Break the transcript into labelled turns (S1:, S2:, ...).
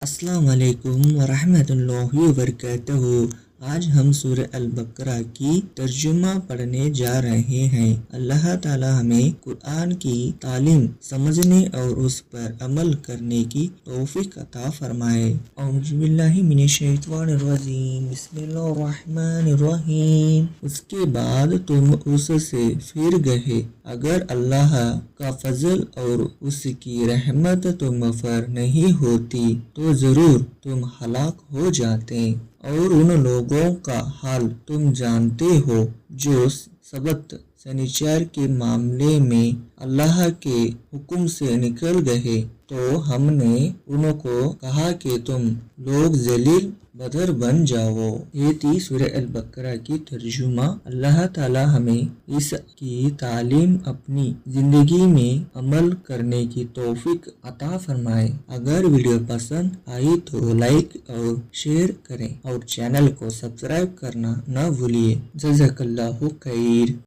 S1: السلام علیکم ورحمۃ اللہ وبرکاتہ۔ آج ہم سورہ البقرہ کی ترجمہ پڑھنے جا رہے ہیں۔ اللہ تعالی ہمیں قرآن کی تعلیم سمجھنے اور اس پر عمل کرنے کی توفیق عطا فرمائے۔ اعوذ باللہ من الشیطان الرجیم، بسم اللہ الرحمن الرحیم۔ اس کے بعد تم اس سے پھر گئے اگر اللہ کا فضل اور اس کی رحمت تم پر نہیں ہوتی تو ضرور تم ہلاک ہو جاتے، اور ان لوگوں کا حال تم جانتے ہو جو سبت سنیچر کے معاملے میں اللہ کے حکم سے نکل گئے تو ہم نے ان کو کہا کہ تم لوگ ذلیل بدر بن جاؤ۔ یہ تھی سورہ البقرہ کی ترجمہ۔ اللہ تعالی ہمیں اس کی تعلیم اپنی زندگی میں عمل کرنے کی توفیق عطا فرمائے۔ اگر ویڈیو پسند آئی تو لائک اور شیئر کریں اور چینل کو سبسکرائب کرنا نہ بھولیے۔ جزاک اللہ خیر۔